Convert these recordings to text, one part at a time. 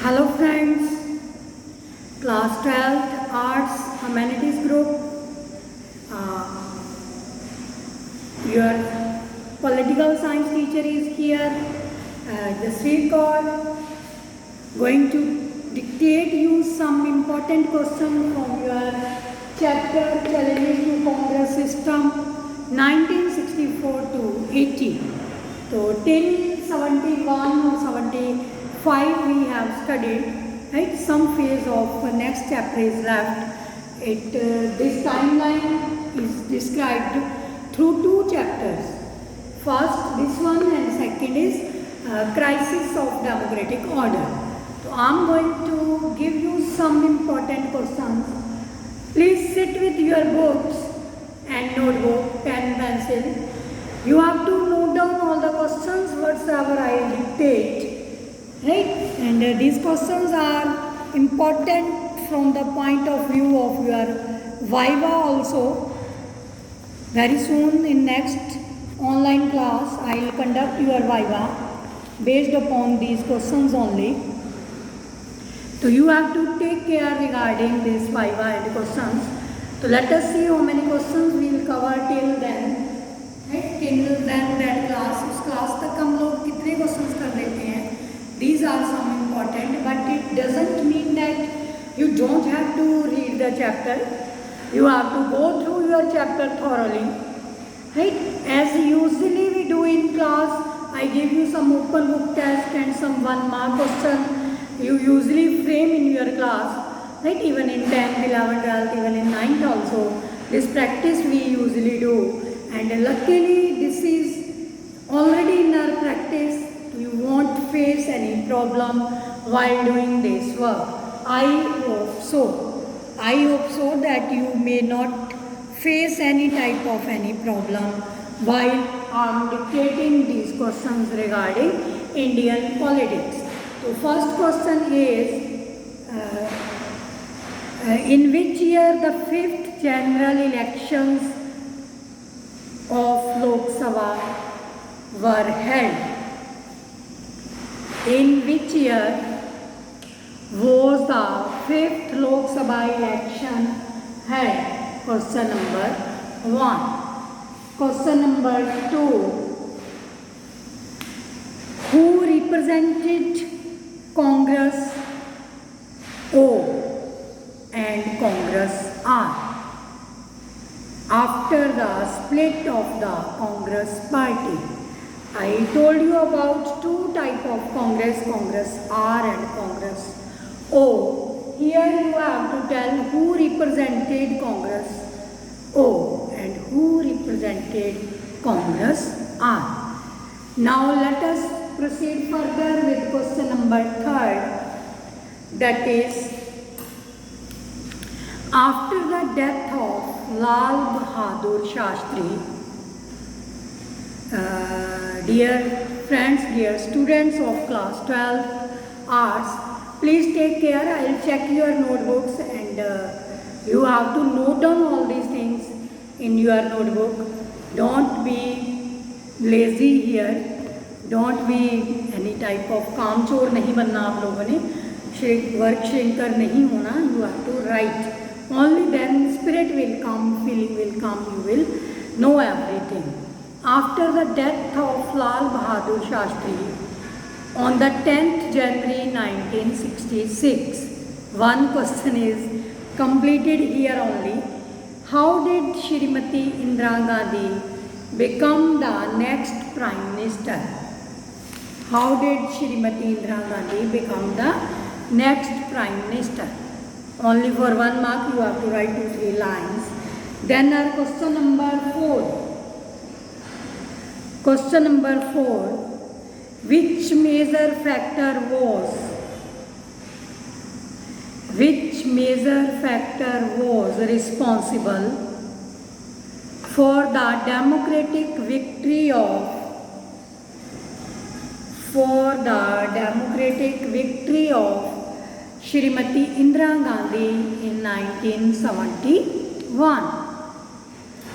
Hello friends, class 12th Arts Humanities Group. Your political science teacher is here, Jasveer Kaur, going to dictate you some important questions from your chapter Challenges to Congress System 1964 to 80. So till 71 or 75 we have studied, right? Some phase of the next chapter is left. This timeline is described through two chapters. First this one and second is crisis of democratic order. So I am going to give you some important questions. Please sit with your books and notebook, pen, pencil. You have to note down all the questions whatsoever I dictate, right? And these questions are important from the point of view of your Viva also. Very soon in next online class I will conduct your Viva based upon these questions only. So you have to take care regarding this Viva and questions. So let us see how many questions we will cover till then. Till then that class, उस class तक हम लोग कितने questions कर लेते हैं. These are some important, but it doesn't mean that you don't have to read the chapter. You have to go through your chapter thoroughly, right? As usually we do in class, I give you some open book test and some 1 mark question. You usually frame in your class, right? Even in 10th, 11th, 12th, even in 9th also. This practice we usually do. And luckily this is already in our practice. You won't face any problem while doing this work. I hope so that you may not face any type of any problem while I am dictating these questions regarding Indian politics. So first question is, in which year the 5th general elections of Lok Sabha were held? In which year was the 5th Lok Sabha election held? Question number 1. Question number 2. Who represented Congress O and Congress R after the split of the Congress party? I told you about two types of Congress, Congress R and Congress O. Here you have to tell who represented Congress O and who represented Congress R. Now let us proceed further with question number 3, that is, after the death of Lal Bahadur Shastri, dear friends, dear students of class 12 arts, please take care. I will check your notebooks and you have to note down all these things in your notebook. Don't be lazy here. Don't be any type of काम चोर नहीं बनना आप लोगों ने. Work श्रिंकर नहीं होना. You have to write. Only then spirit will come, feeling will come, you will know everything. After the death of Lal Bahadur Shastri on the 10th January 1966, one question is completed here only. How did Shrimati Indira Gandhi become the next Prime Minister? How did Shrimati Indira Gandhi become the next Prime Minister? Only for 1 mark you have to write 2-3 lines. Then our question number 4. Question number 4. Which major factor was responsible for the democratic victory of Shrimati Indira Gandhi in 1971?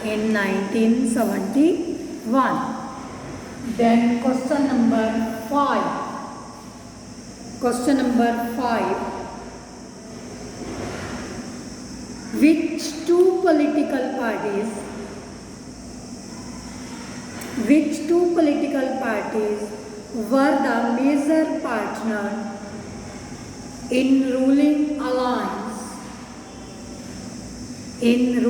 In 1971. Then question number 5. Question number 5. Which two political parties were the major partner in ruling alliance in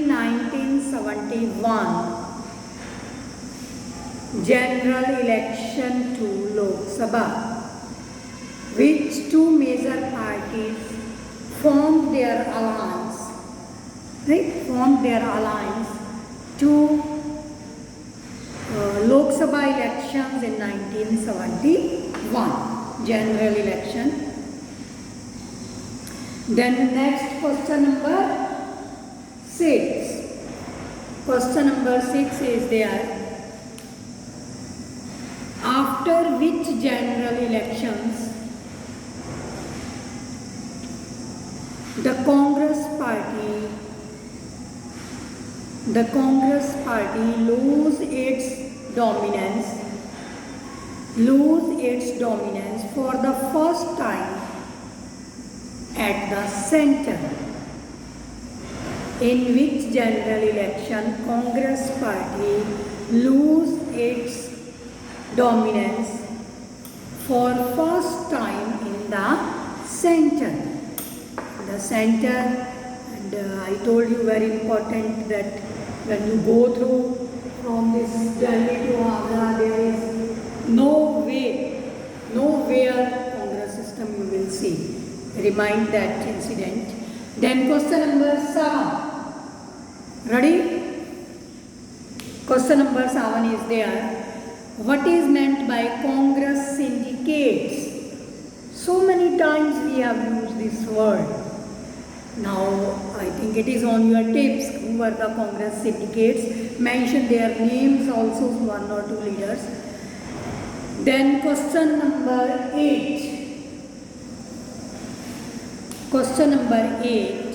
1971 general election to Lok Sabha? Which two major parties formed their alliance to Lok Sabha elections in 1971 general election? Then next question number 6. Question number 6 is there. After which general elections the Congress party lose its dominance for the first time at the center? In which general election Congress party lose its dominance for first time in the center? And I told you very important that when you go through from this Delhi to Agra, there is nowhere Congress system you will see. Remind that incident. Then question number 7. Ready? Question number 7 is there. What is meant by Congress syndicates? So many times we have used this word. Now I think it is on your tapes. Who were the Congress syndicates? Mention their names also, one or two leaders. Then question number 8. Question number 8.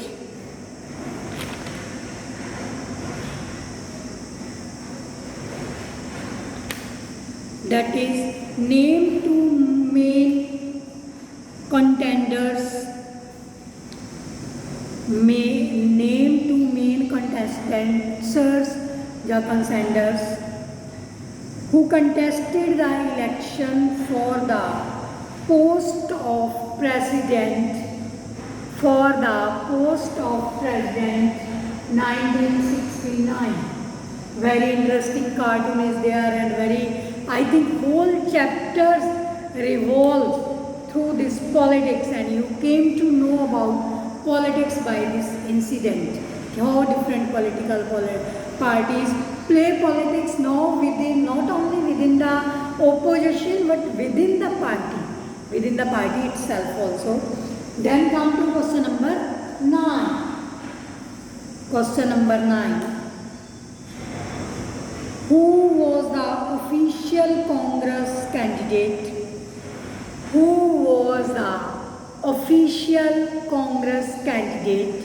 That is, name two main contenders. Name two main contenders who contested the election for the post of president 1969. Very interesting cartoon is there, and I think whole chapters revolve through this politics, and you came to know about politics by this incident. How different political parties play politics now not only within the opposition but within the party itself also. Then come to question number 9. Question number 9. Who was the official Congress candidate? Who was the official Congress candidate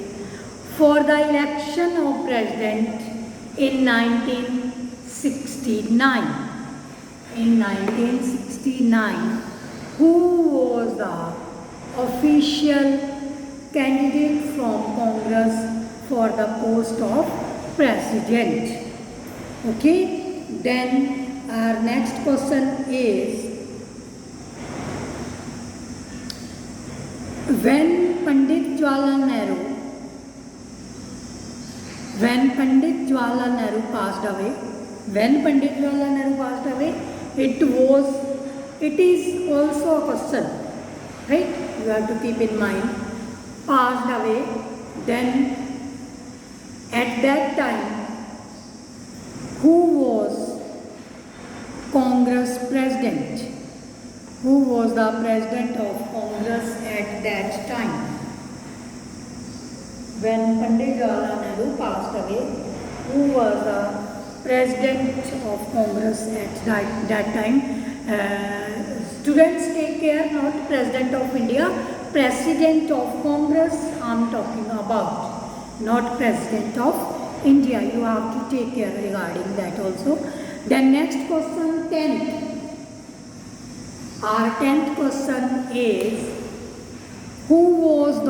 for the election of president in 1969? In 1969, who was the official candidate from Congress for the post of president? Okay, then our next question is, when Pandit Jawaharlal Nehru passed away, it is also a question, right? You have to keep in mind, passed away. Then at that time, who was Congress president? Who was the president of Congress at that time? When Pandit Jawaharlal Nehru passed away, who was the president of Congress at that time? Students, take care, not President of India, President of Congress I am talking about, not President of India. You have to take care regarding that also. Then next question 10. Our 10th question is, who was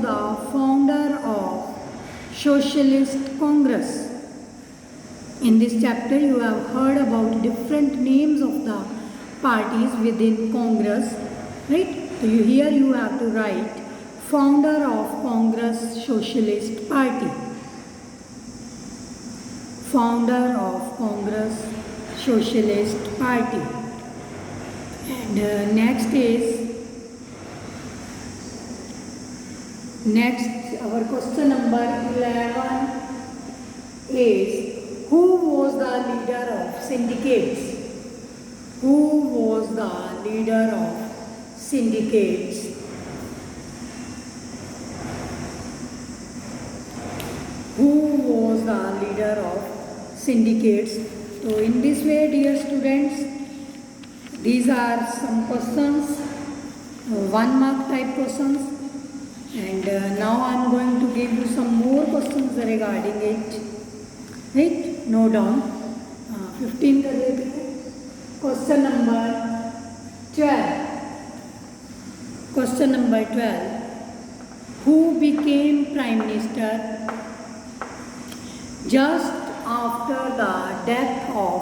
the founder of Socialist Congress? In this chapter you have heard about different names of the parties within Congress, right? So here you have to write founder of Congress Socialist Party. Founder of Congress Socialist Party. And next our question number 11 is, who was the leader of syndicates? Who was the leader of syndicates? Who was the leader of syndicates? So in this way, dear students, these are some questions, 1 mark type questions, and now I am going to give you some more questions regarding it. Right? Note down. 15 कर लेते हैं. Question number 12. Question number 12. Who became Prime Minister just after the death of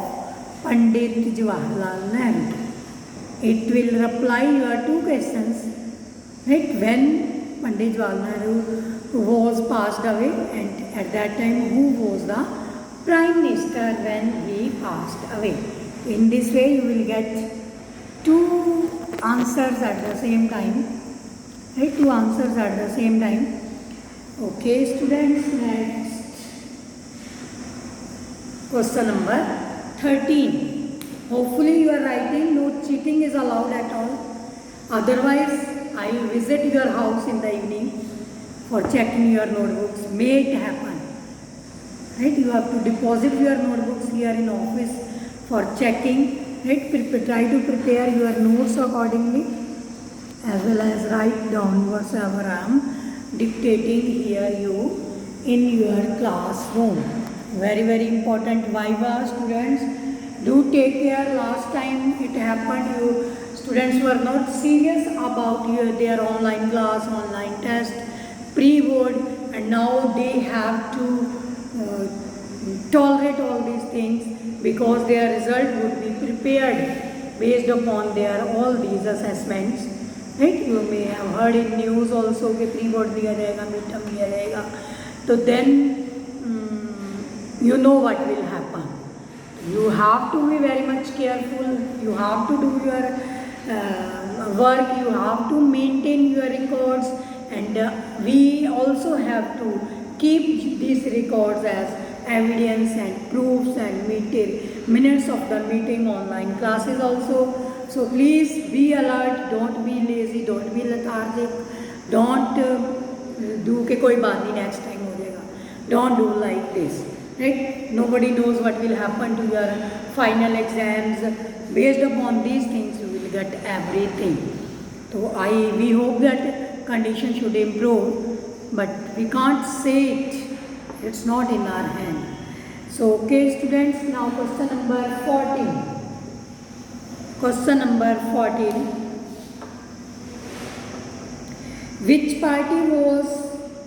Pandit Jawaharlal Nehru? It will reply your 2 questions. Right? When Pandit Jawaharlal Nehru was passed away, and at that time who was the Prime Minister when he passed away? In this way you will get 2 answers at the same time. Right? 2 answers at the same time. Okay students, next. Question number 13. Hopefully you are writing, no cheating is allowed at all. Otherwise, I will visit your house in the evening for checking your notebooks. May it happen. Right? You have to deposit your notebooks here in office for checking. Right? Try to prepare your notes accordingly, as well as write down whatever I am dictating here you in your classroom. Very, very important viva, students. Do take care. Last time it happened, you students were not serious about their online class, online test, pre-board, and now they have to tolerate all these things because their result would be prepared based upon their all these assessments. Right? You may have heard in news also कि pre-board दिया जाएगा, midterm दिया जाएगा. So then you know what will happen. You have to be very much careful. You have to do your work. You have to maintain your records, and we also have to keep these records as evidence and proofs and minutes of the meeting, online classes also. So please be alert. Don't be lazy. Don't be lethargic. Don't do के कोई बात नहीं, next time हो जाएगा. Don't do like this. Right? Nobody knows what will happen to your final exams. Based upon these things, you will get everything. So we hope that condition should improve, but we can't say it. It's not in our hand. So okay students, now question number 14. Question number 14. Which party was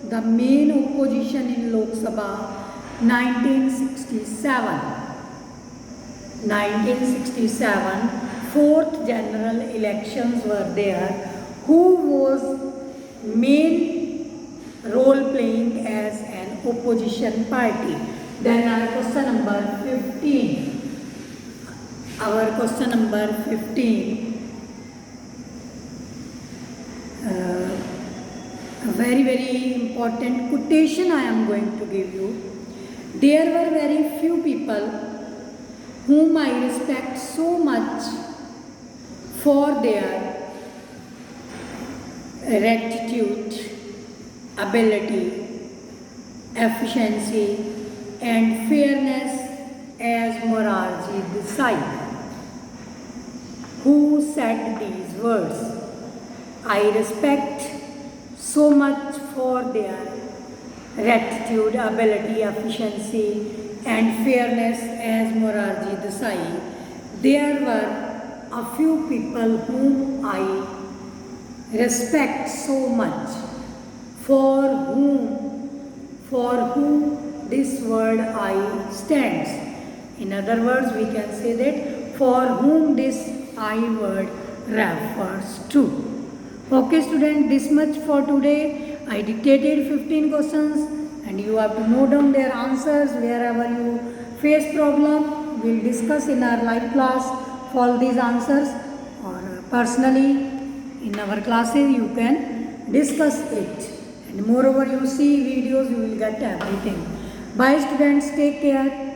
the main opposition in Lok Sabha 1967? 1967, 4th general elections were there. Who was main role playing as an opposition party? Then our question number 15. Our question number 15. A very, very important quotation I am going to give you. There were very few people whom I respect so much for their rectitude, ability, efficiency and fairness as Morarji Desai. Who said these words? I respect so much for their rectitude, ability, efficiency and fairness as Morarji Desai. there were a few people whom I respect so much, for whom this word I stands. In other words, we can say that for whom this I word refers to. Okay student, this much for today. I dictated 15 questions and you have to note down their answers wherever you face problem. We'll discuss in our live class for these answers, or personally in our classes you can discuss it. And moreover, you see videos, you will get everything. Bye students, take care.